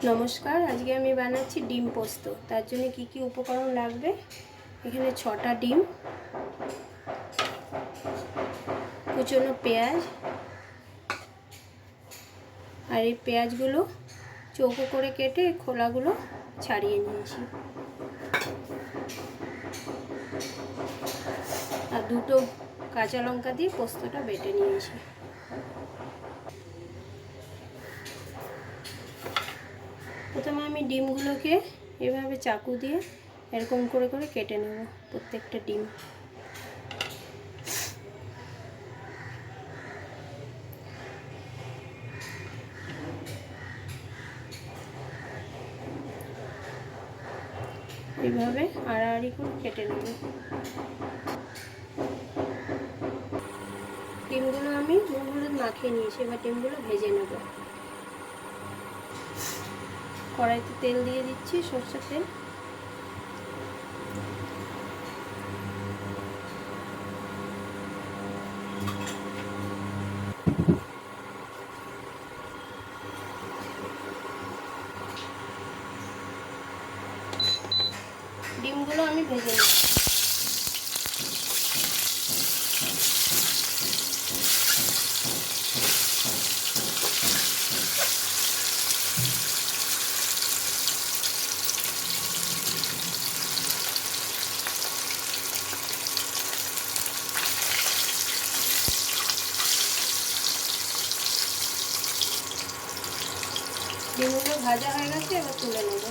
নমস্কার, আজকে আমি বানাচ্ছি ডিম পোস্ত। তার জন্য কি কি উপকরণ লাগবে, এখানে 6টা ডিম, কুচনো পেঁয়াজ, আর এই পেঁয়াজগুলো চৌকো করে কেটে খোলাগুলো ছাড়িয়ে নিয়েছি, আর 2টো কাঁচা লঙ্কা দিয়ে পোস্তটা বেটে নিয়েছি। প্রথমে আমি ডিমগুলোকে এভাবে চাকু দিয়ে এরকম করে করে কেটে নেব, প্রত্যেকটা ডিম। এইভাবে আড়াআড়ি করে কেটে নেব। ডিমগুলো আমি নুন হলুদ মাখিয়ে নিয়েছি, এবার ডিমগুলো ভেজে নেব। কড়াইতে তেল দিয়ে দিচ্ছি, সরষের তেল। ডিমগুলো আমি ভেজে নিচ্ছি। ডিমগুলো ভাজা হয়ে গেছে, এবার তুলে নেব।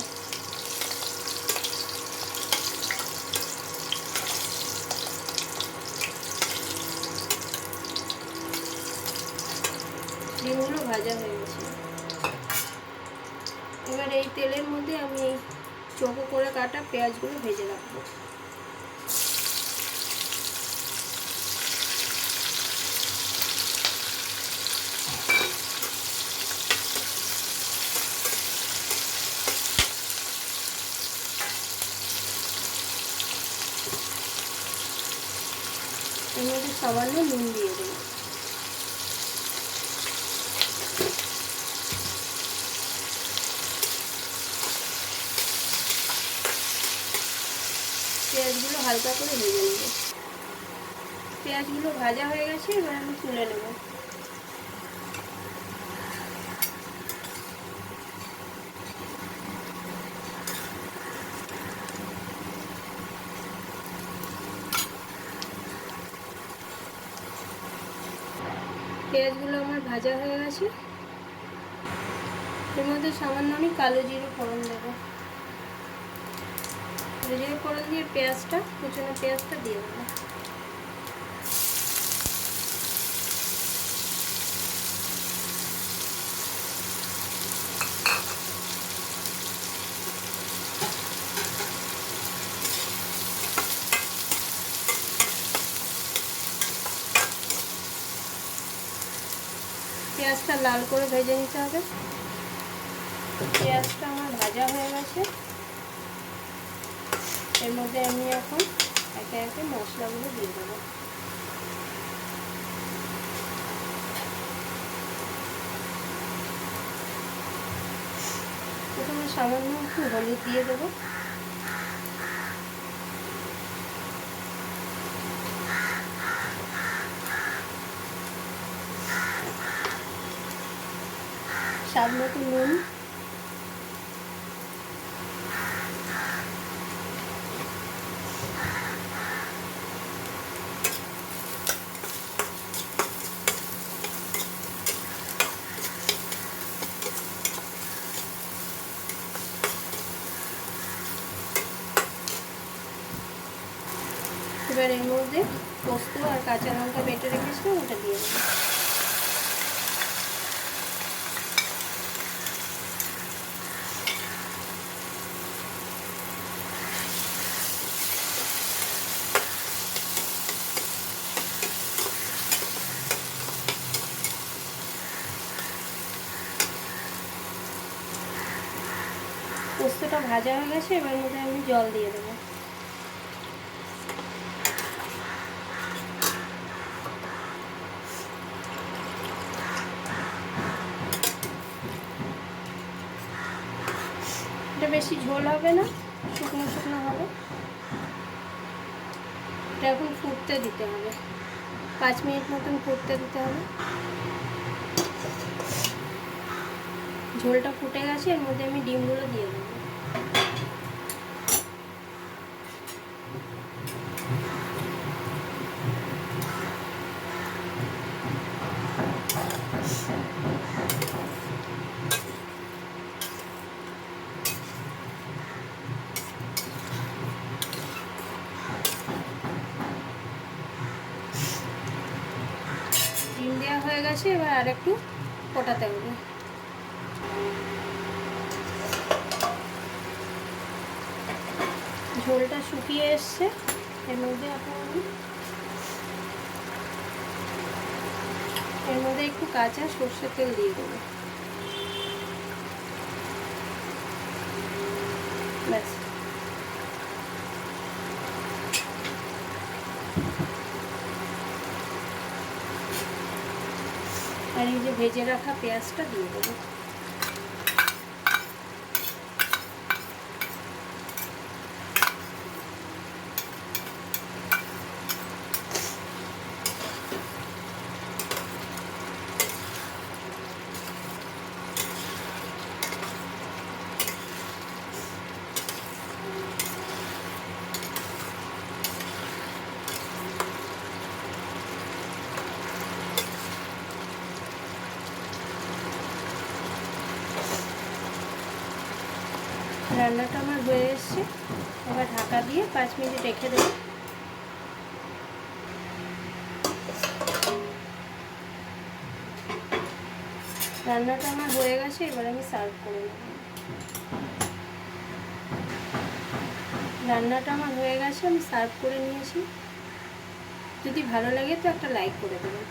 ডিমগুলো ভাজা হয়ে গেছে, এবার এই তেলের মধ্যে আমি চৌকো করে কাটা পেঁয়াজগুলো ভেজে রাখবো। এর মধ্যে সামান্য নুন দিয়ে দেবো। পেঁয়াজগুলো হালকা করে ভেজে নেব। পেঁয়াজগুলো ভাজা হয়ে গেছে, এবার আমি তুলে নেব। পেঁয়াজগুলো আমার ভাজা হয়ে গেছে, এর মধ্যে সামান্য আমি কালো জিরে ফোড়ন দেবো। কালো জিরে ফোড়ন দিয়ে পেঁয়াজটা, কুচনো পেঁয়াজটা দিয়ে দেবো। পেঁয়াজটা লাল করে ভেজে নিতে হবে। পেঁয়াজটা আমার ভাজা হয়ে গেছে, এর মধ্যে আমি এখন একে একে মশলাগুলো দিয়ে দেবো। প্রথমে সামান্য একটু হলুদ দিয়ে দেবো, স্বাদ মতো নুন, এবার এর মধ্যে পোস্ত আর কাঁচা লঙ্কা বেটে রেখেছিলাম, ওটা দিয়ে দেবো। পোস্তটা ভাজা হয়ে গেছে, এবার মধ্যে আমি জল দিয়ে দেবো। এটা বেশি ঝোল হবে না, শুকনো শুকনো হবে। এটা এখন ফুটতে দিতে হবে, 5 মিনিট মতন ফুটতে দিতে হবে। ঝোলটা ফুটে গেছে, এর মধ্যে আমি ডিমগুলো দিয়ে দেবো। ডিম দেওয়া হয়ে গেছে, এবার আর একটু ফোটাতে হবে। ঝোলটা শুকিয়ে এসছে, এর মধ্যে একটু কাঁচা সর্ষের তেল দিয়ে দেবো। ব্যাস, আর এই যে ভেজে রাখা পেঁয়াজটা দিয়ে দেবো। রান্নাটা আমার হয়ে এসছে, এবার ঢাকা দিয়ে 5 মিনিট রেখে দেবো। রান্নাটা আমার হয়ে গেছে, এবার আমি সার্ভ করে নেব। রান্নাটা আমার হয়ে গেছে, আমি সার্ভ করে নিয়েছি। যদি ভালো লাগে তো একটা লাইক করে দেবেন।